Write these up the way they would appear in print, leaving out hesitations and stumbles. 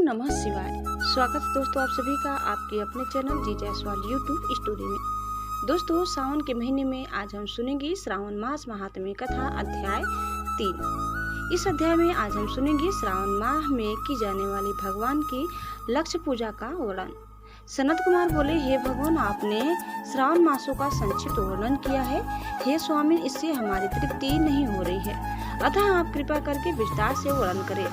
नमः शिवाय। स्वागत है दोस्तों आप सभी का आपके अपने चैनल जी जायसवाल यूट्यूब स्टूडियो में। दोस्तों सावन के महीने में आज हम सुनेंगे श्रावण मास महात्म्य कथा अध्याय 3। इस अध्याय में आज हम सुनेंगे श्रावण माह में की जाने वाली भगवान की लक्ष्य पूजा का वर्णन। सनत कुमार बोले, हे भगवान, आपने श्रावण मासों का संक्षिप्त वर्णन किया है। हे स्वामी, इससे हमारी तृप्ति नहीं हो रही है, अतः आप कृपा करके विस्तार से वर्णन करें,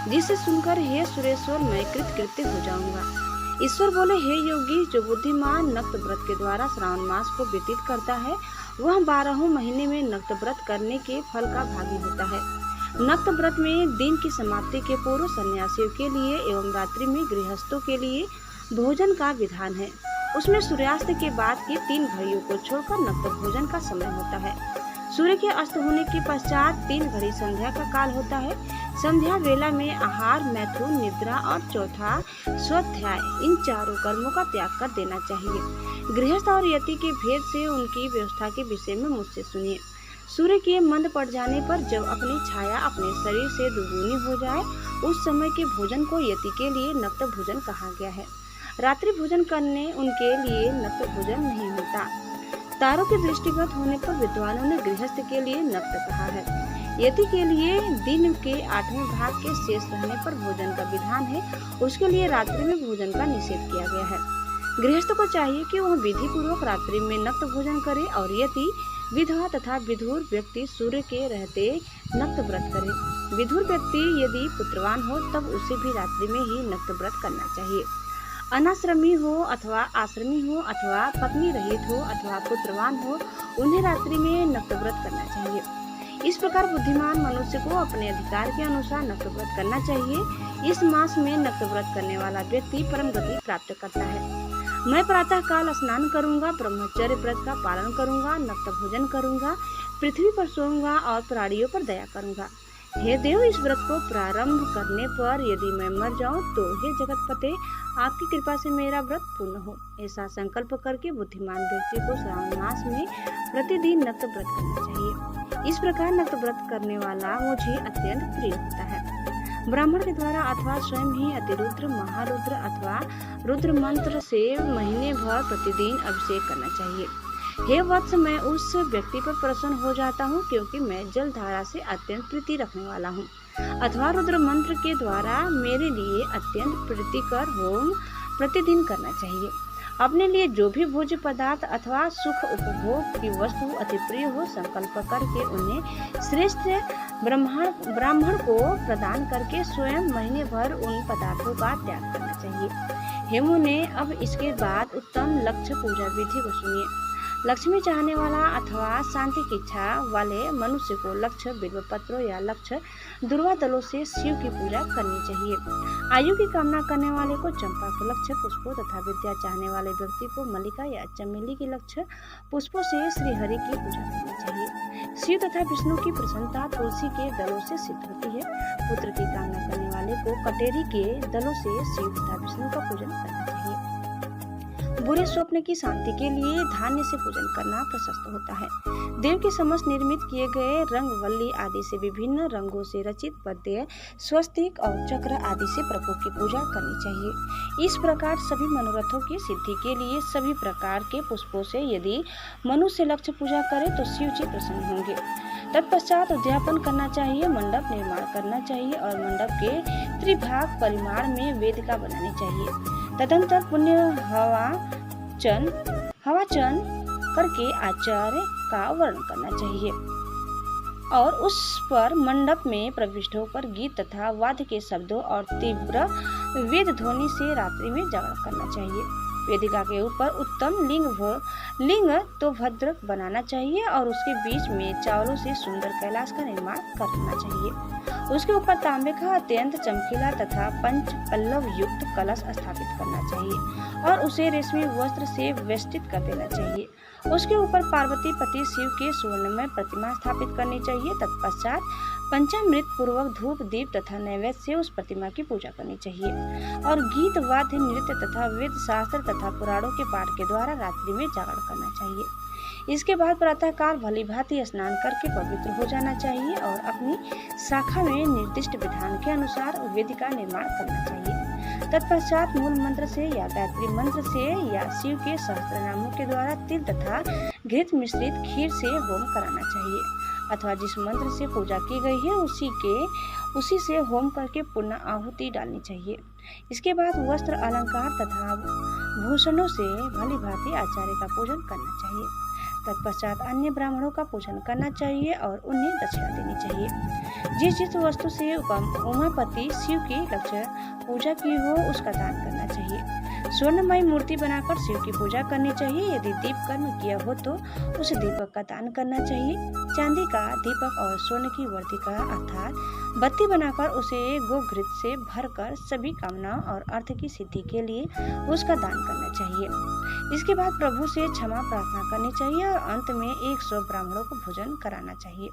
जिसे सुनकर हे सुरेश्वर मैं कृतकृत्य हो जाऊंगा। ईश्वर बोले, हे योगी, जो बुद्धिमान नक्त व्रत के द्वारा श्रावण मास को व्यतीत करता है वह 12 महीने में नक्त व्रत करने के फल का भागी होता है। नक्त व्रत में दिन की समाप्ति के पूर्व सन्यासियों के लिए एवं रात्रि में गृहस्थों के लिए भोजन का विधान है। उसमें सूर्यास्त के बाद की 3 घड़ियों को छोड़कर नक्त भोजन का समय होता है। सूर्य के अस्त होने के पश्चात 3 घड़ी संध्या का काल होता है। संध्या वेला में आहार, मैथुन, निद्रा और चौथा स्वाध्याय, इन चारों कर्मों का त्याग कर देना चाहिए। गृहस्थ और यति के भेद से उनकी व्यवस्था के विषय में मुझसे सुनिए। सूर्य के मंद पड़ जाने पर जब अपनी छाया अपने शरीर से दुगुनी हो जाए, उस समय के भोजन को यति के लिए नक्त भोजन कहा गया है। रात्रि भोजन करने उनके लिए नक्त भोजन नहीं होता। तारों के दृष्टिगत होने पर विद्वानों ने गृहस्थ के लिए नक्त कहा है। यति के लिए दिन के 8वें भाग के शेष रहने पर भोजन का विधान है, उसके लिए रात्रि में भोजन का निषेध किया गया है। गृहस्थ को चाहिए कि वह विधि पूर्वक रात्रि में नक्त भोजन करे और यति, विधवा तथा विधुर व्यक्ति सूर्य के रहते नक्त व्रत करे। विधुर व्यक्ति यदि पुत्रवान हो तब उसे भी रात्रि में ही नक्त व्रत करना चाहिए। अनाश्रमी हो अथवा आश्रमी हो अथवा पत्नी रहित हो अथवा पुत्रवान हो, उन्हें रात्रि में नक्त व्रत करना चाहिए। इस प्रकार बुद्धिमान मनुष्य को अपने अधिकार के अनुसार नक्त व्रत करना चाहिए। इस मास में नक्त व्रत करने वाला व्यक्ति परम गति प्राप्त करता है। मैं प्रातः काल स्नान करूंगा, ब्रह्मचर्य व्रत का पालन करूंगा, नक्त भोजन करूंगा, पृथ्वी पर सोऊंगा और प्राणियों पर दया करूंगा। हे देव, इस व्रत को प्रारंभ करने पर यदि मैं मर जाऊं तो हे जगतपते, आपकी कृपा से मेरा व्रत पूर्ण हो। ऐसा संकल्प करके बुद्धिमान व्यक्ति को श्रावण मास में प्रतिदिन नक्त व्रत करना चाहिए। इस प्रकार नक्त व्रत करने वाला मुझे अत्यंत प्रिय होता है। ब्राह्मण के द्वारा अथवा स्वयं ही अतिरुद्र, महारुद्र अथवा रुद्र मंत्र से महीने भर प्रतिदिन अभिषेक करना चाहिए। हे वत्स, मैं उस व्यक्ति पर प्रसन्न हो जाता हूँ क्योंकि मैं जल धारा से अत्यंत प्रीति रखने वाला हूँ। अथवा रुद्र मंत्र के द्वारा मेरे लिए अत्यंत प्रीतिकर होम प्रतिदिन करना चाहिए। अपने लिए जो भी भोज्य पदार्थ अथवा सुख उपभोग की वस्तु अति प्रिय हो, संकल्प करके उन्हें श्रेष्ठ ब्राह्मण को प्रदान करके स्वयं महीने भर उन पदार्थों का त्याग करना चाहिए। हे मुने, अब इसके बाद उत्तम लक्ष्य पूजा विधि को सुनिए। लक्ष्मी चाहने वाला अथवा शांति की इच्छा वाले मनुष्य को लक्ष्य बिल्व पत्रों या लक्ष्य दुर्वा दलों से शिव की पूजा करनी चाहिए। आयु की कामना करने वाले को चंपा के लक्ष्य पुष्पों तथा विद्या चाहने वाले व्यक्ति को मल्लिका या चमेली के लक्ष्य पुष्पों से श्रीहरि की पूजा करनी चाहिए। शिव तथा विष्णु की प्रसन्नता तुलसी के दलों से सिद्ध होती है। पुत्र की कामना करने वाले को कटेरी के दलों से शिव तथा विष्णु का पूजन करना चाहिए। बुरे स्वप्न की शांति के लिए धान्य से पूजन करना प्रशस्त होता है। देव के समस्त निर्मित किए गए रंगवल्ली आदि से विभिन्न रंगों से रचित पद्य, स्वस्तिक और चक्र आदि से प्रभु की पूजा करनी चाहिए। इस प्रकार सभी मनोरथों की सिद्धि के लिए सभी प्रकार के पुष्पों से यदि मनुष्य लक्ष्य पूजा करे तो शिव जी प्रसन्न होंगे। तत्पश्चात उद्यापन करना चाहिए, मंडप निर्माण करना चाहिए और मंडप के त्रिभाग परिमाण में वेदिका बनानी चाहिए। तदंतर पुण्य हवाचन करके आचार्य का वर्णन करना चाहिए और उस पर मंडप में प्रविष्ट होकर गीत तथा वाद्य के शब्दों और तीव्र वेद ध्वनि से रात्रि में जागरण करना चाहिए। वेदिका के ऊपर उत्तम लिंग तो भद्र बनाना चाहिए और उसके बीच में चावलों से सुंदर कैलाश का निर्माण करना चाहिए। उसके ऊपर तांबे का अत्यंत चमकीला तथा पंच पल्लव युक्त कलश स्थापित करना चाहिए और उसे रेशमी वस्त्र से वेष्टित कर देना चाहिए। उसके ऊपर पार्वती पति शिव के स्वर्णमय प्रतिमा स्थापित करनी चाहिए। तत्पश्चात पंचामृत पूर्वक धूप, दीप तथा नैवेद्य से उस प्रतिमा की पूजा करनी चाहिए और गीत, वाद्य, नृत्य तथा वेद शास्त्र तथा पुराणों के पाठ के द्वारा रात्रि में जागरण करना चाहिए। इसके बाद प्रातः काल भली भांति स्नान करके पवित्र हो जाना चाहिए और अपनी शाखा में निर्दिष्ट विधान के अनुसार वेदिका निर्माण करना चाहिए। तत्पश्चात मूल मंत्र से या गायत्री मंत्र से या शिव के सहस्त्र नामों के द्वारा तिल तथा घृत मिश्रित खीर से होम कराना चाहिए, अथवा जिस मंत्र से पूजा की गई है उसी से होम करके पुनः आहुति डालनी चाहिए। इसके बाद वस्त्र अलंकार तथा भूषणों से भली भांति आचार्य का पूजन करना चाहिए। तत्पश्चात अन्य ब्राह्मणों का पूजन करना चाहिए और उन्हें दक्षिणा देनी चाहिए। जिस वस्तु से उमापति शिव की लक्ष्य पूजा की हो उसका दान करना चाहिए। स्वर्णमयी मूर्ति बनाकर शिव की पूजा करनी चाहिए। यदि दीप कर्म किया हो तो उस दीपक का दान करना चाहिए। चांदी का दीपक और स्वर्ण की वर्तिका अर्थात बत्ती बनाकर उसे गोघृत से भरकर सभी कामनाओं और अर्थ की सिद्धि के लिए उसका दान करना चाहिए। इसके बाद प्रभु से क्षमा प्रार्थना करनी चाहिए और अंत में 100 ब्राह्मणों को भोजन कराना चाहिए।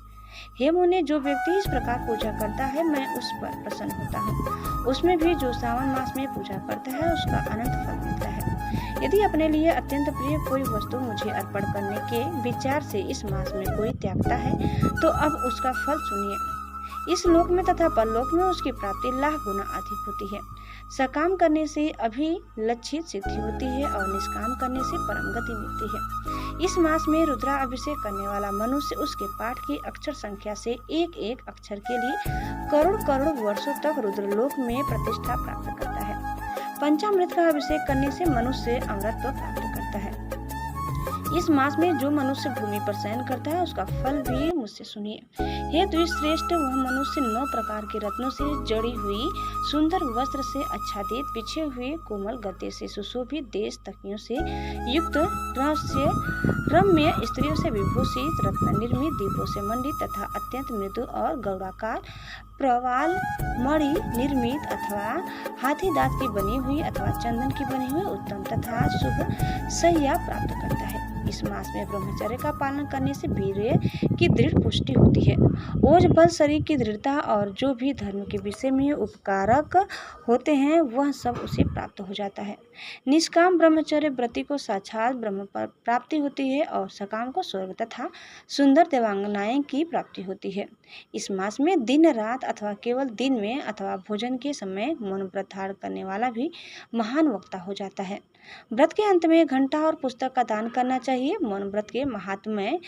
हे मुने, जो व्यक्ति इस प्रकार पूजा करता है मैं उस पर प्रसन्न होता हूँ। उसमें भी जो सावन मास में पूजा करता है उसका अनंत फल मिलता है। यदि अपने लिए अत्यंत प्रिय कोई वस्तु मुझे अर्पण करने के विचार से इस मास में कोई त्यागता है तो अब उसका फल सुनिए। इस लोक में तथा परलोक में उसकी प्राप्ति लाख गुना अधिक होती है। सकाम करने से अभिलक्षित सिद्धि होती है और निष्काम करने से परम गति मिलती है। इस मास में रुद्राभिषेक करने वाला मनुष्य उसके पाठ की अक्षर संख्या से एक एक अक्षर के लिए करोड़ करोड़ वर्षों तक रुद्रलोक में प्रतिष्ठा प्राप्त करता है। पंचामृत का अभिषेक करने से मनुष्य अमरत्व प्राप्त करता है। इस मास में जो मनुष्य भूमि पर शयन करता है उसका फल भी मुझसे सुनिए। हे द्विश्रेष्ठ, वह मनुष्य 9 प्रकार के रत्नों से जड़ी हुई सुंदर वस्त्र से आच्छादित बिछे हुए कोमल गद्दे से सुशोभित देश तकियों से युक्त रम्य स्त्रियों से विभूषित रत्न निर्मित दीपों से मंडित तथा अत्यंत मृदु और गौड़ाकार प्रवाल मणि निर्मित अथवा हाथी दांत की बनी हुई अथवा चंदन की बनी हुई उत्तम तथा शुभ सैया प्राप्त करता है। इस मास में ब्रह्मचर्य का पालन करने से वीर्य की दृढ़ पुष्टि होती है। ओज बल शरीर की दृढ़ता और जो भी धर्म के विषय में उपकारक होते हैं वह सब उसे प्राप्त हो जाता है। निष्काम ब्रह्मचर्य व्रती को साक्षात ब्रह्म पर प्राप्ति होती है और सकाम को स्वर्ग तथा सुंदर देवांगनाएं की प्राप्ति होती है। इस मास में दिन रात अथवा केवल दिन में अथवा भोजन के समय मौन व्रत धारण करने वाला भी महान वक्ता हो जाता है। व्रत के अंत में घंटा और पुस्तक का दान करना चाहिए। मौन व्रत के महात्म्य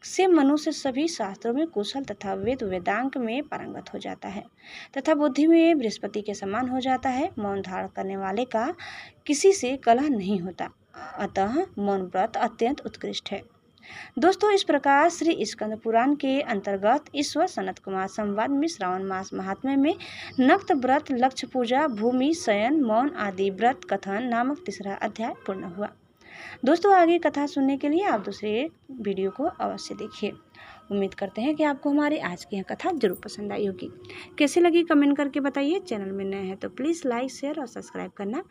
से मनुष्य सभी शास्त्रों में कुशल तथा वेदांग में पारंगत हो जाता है तथा बुद्धि में बृहस्पति के समान हो जाता है। मौन धारण करने वाले का किसी से कलह नहीं होता, अतः मौन व्रत अत्यंत उत्कृष्ट है। दोस्तों, इस प्रकार श्री स्कंद पुराण के अंतर्गत ईश्वर सनत कुमार संवाद में श्रावण मास महात्म्य में नक्त व्रत, लक्ष्य पूजा, भूमि शयन, मौन आदि व्रत कथन नामक 3रा अध्याय पूर्ण हुआ। दोस्तों, आगे कथा सुनने के लिए आप दूसरे वीडियो को अवश्य देखिए। उम्मीद करते हैं कि आपको हमारी आज की यह कथा जरूर पसंद आई होगी। कैसी लगी कमेंट करके बताइए। चैनल में नए हैं तो प्लीज़ लाइक, शेयर और सब्सक्राइब करना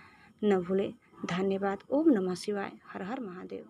न भूलें। धन्यवाद। ओम नमः शिवाय। हर हर महादेव।